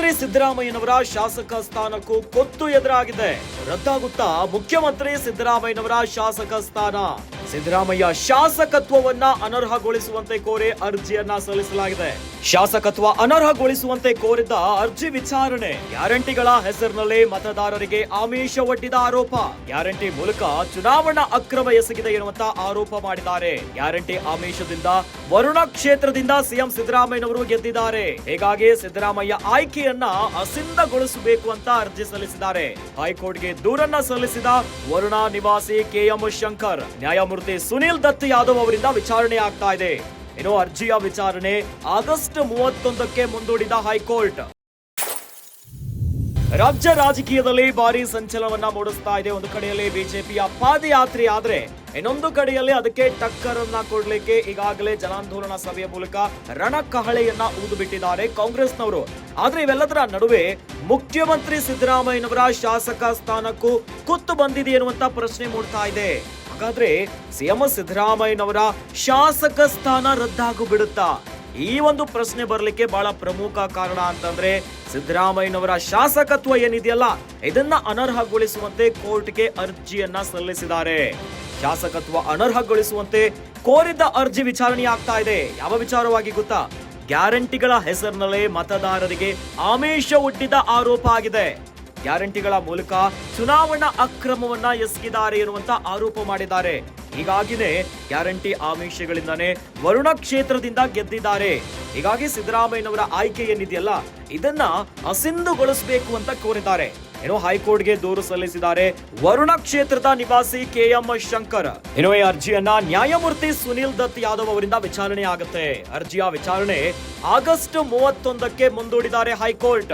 ಮುಖ್ಯಮಂತ್ರಿ ಸಿದ್ದರಾಮಯ್ಯನವರ ಶಾಸಕ ಸ್ಥಾನಕ್ಕೂ ಕೊತ್ತು ಎದುರಾಗಿದೆ. ರದ್ದಾಗುತ್ತಾ ಮುಖ್ಯಮಂತ್ರಿ ಸಿದ್ದರಾಮಯ್ಯನವರ ಶಾಸಕ ಸ್ಥಾನ? ಸಿದ್ದರಾಮಯ್ಯ ಶಾಸಕತ್ವವನ್ನ ಅನರ್ಹಗೊಳಿಸುವಂತೆ ಕೋರಿ ಅರ್ಜಿಯನ್ನ ಸಲ್ಲಿಸಲಾಗಿದೆ. ಶಾಸಕತ್ವ ಅನರ್ಹಗೊಳಿಸುವಂತೆ ಕೋರಿದ್ದ ಅರ್ಜಿ ವಿಚಾರಣೆ. ಗ್ಯಾರಂಟಿಗಳ ಹೆಸರಿನಲ್ಲಿ ಮತದಾರರಿಗೆ ಆಮಿಷ ಒಡ್ಡಿದ ಆರೋಪ. ಗ್ಯಾರಂಟಿ ಮೂಲಕ ಚುನಾವಣಾ ಅಕ್ರಮ ಎಸಗಿದೆ ಎನ್ನುವಂತ ಆರೋಪ ಮಾಡಿದ್ದಾರೆ. ಗ್ಯಾರಂಟಿ ಆಮಿಷದಿಂದ ವರುಣ ಕ್ಷೇತ್ರದಿಂದ ಸಿಎಂ ಸಿದ್ದರಾಮಯ್ಯನವರು ಗೆದ್ದಿದ್ದಾರೆ. ಹೀಗಾಗಿ ಸಿದ್ದರಾಮಯ್ಯ ಆಯ್ಕೆಯನ್ನ ಅಸಿಂಧಗೊಳಿಸಬೇಕು ಅಂತ ಅರ್ಜಿ ಸಲ್ಲಿಸಿದ್ದಾರೆ. ಹೈಕೋರ್ಟ್ಗೆ ದೂರನ್ನ ಸಲ್ಲಿಸಿದ ವರುಣ ನಿವಾಸಿ ಕೆಎಂ ಶಂಕರ್. ನ್ಯಾಯಮೂರ್ತಿ ಸುನೀಲ್ ದತ್ ಯಾದವ್ ಅವರಿಂದ ವಿಚಾರಣೆ ಆಗ್ತಾ ಇದೆ. ಇನ್ನು ಅರ್ಜಿಯ ವಿಚಾರಣೆ ಆಗಸ್ಟ್ 31ಕ್ಕೆ ಮುಂದೂಡಿದ ಹೈಕೋರ್ಟ್. ರಾಜ್ಯ ರಾಜಕೀಯದಲ್ಲಿ ಭಾರಿ ಸಂಚಲನವನ್ನ ಮೂಡಿಸ್ತಾ ಇದೆ. ಒಂದು ಕಡೆಯಲ್ಲಿ ಬಿಜೆಪಿಯ ಪಾದಯಾತ್ರೆ ಆದ್ರೆ ಇನ್ನೊಂದು ಕಡೆಯಲ್ಲಿ ಅದಕ್ಕೆ ಟಕ್ಕರನ್ನ ಕೊಡ್ಲಿಕ್ಕೆ ಈಗಾಗಲೇ ಜನಾಂದೋಲನ ಸಭೆಯ ಮೂಲಕ ರಣಕಹಳೆಯನ್ನ ಊದು ಬಿಟ್ಟಿದ್ದಾರೆ ಕಾಂಗ್ರೆಸ್ನವರು. ಆದ್ರೆ ಇವೆಲ್ಲದರ ನಡುವೆ ಮುಖ್ಯಮಂತ್ರಿ ಸಿದ್ದರಾಮಯ್ಯನವರ ಶಾಸಕ ಸ್ಥಾನಕ್ಕೂ ಕುತ್ತು ಬಂದಿದೆ ಎನ್ನುವಂತ ಪ್ರಶ್ನೆ ಮೂಡ್ತಾ ಇದೆ. ಹಾಗಾದ್ರೆ ಸಿಎಂ ಸಿದ್ದರಾಮಯ್ಯನವರ ಶಾಸಕ ಸ್ಥಾನ ರದ್ದಾಗು ಬಿಡುತ್ತಾ? ಈ ಒಂದು ಪ್ರಶ್ನೆ ಬರಲಿಕ್ಕೆ ಬಹಳ ಪ್ರಮುಖ ಕಾರಣ ಅಂತಂದ್ರೆ ಸಿದ್ದರಾಮಯ್ಯನವರ ಶಾಸಕತ್ವ ಏನಿದೆಯಲ್ಲ ಇದನ್ನ ಅನರ್ಹಗೊಳಿಸುವಂತೆ ಕೋರ್ಟ್ಗೆ ಅರ್ಜಿಯನ್ನ ಸಲ್ಲಿಸಿದ್ದಾರೆ. ಶಾಸಕತ್ವ ಅನರ್ಹಗೊಳಿಸುವಂತೆ ಕೋರಿದ್ದ ಅರ್ಜಿ ವಿಚಾರಣೆ ಆಗ್ತಾ ಇದೆ. ಯಾವ ವಿಚಾರವಾಗಿ ಗೊತ್ತಾ? ಗ್ಯಾರಂಟಿಗಳ ಹೆಸರಿನಲ್ಲೇ ಮತದಾರರಿಗೆ ಆಮಿಷ ಒಡ್ಡಿದ ಆರೋಪ ಆಗಿದೆ. ಗ್ಯಾರಂಟಿಗಳ ಮೂಲಕ ಚುನಾವಣಾ ಅಕ್ರಮವನ್ನ ಎಸಗಿದ್ದಾರೆ ಎನ್ನುವಂತ ಆರೋಪ ಮಾಡಿದ್ದಾರೆ. ಹೀಗಾಗಿನೇ ಗ್ಯಾರಂಟಿ ಆಮಿಷಗಳಿಂದಾನೇ ವರುಣ ಕ್ಷೇತ್ರದಿಂದ ಗೆದ್ದಿದ್ದಾರೆ. ಹೀಗಾಗಿ ಸಿದ್ದರಾಮಯ್ಯನವರ ಆಯ್ಕೆ ಏನಿದೆಯಲ್ಲ ಇದನ್ನ ಅಸಿಂಧುಗೊಳಿಸಬೇಕು ಅಂತ ಕೋರಿದ್ದಾರೆ. ಏನೋ ಹೈಕೋರ್ಟ್ಗೆ ದೂರು ಸಲ್ಲಿಸಿದ್ದಾರೆ ವರುಣ ಕ್ಷೇತ್ರದ ನಿವಾಸಿ ಕೆಎಂ ಶಂಕರ್. ಏನೋ ಈ ಅರ್ಜಿಯನ್ನ ನ್ಯಾಯಮೂರ್ತಿ ಸುನೀಲ್ ದತ್ ಯಾದವ್ ಅವರಿಂದ ವಿಚಾರಣೆ ಆಗುತ್ತೆ. ಅರ್ಜಿಯ ವಿಚಾರಣೆ ಆಗಸ್ಟ್ 31ಕ್ಕೆ ಮುಂದೂಡಿದ್ದಾರೆ ಹೈಕೋರ್ಟ್.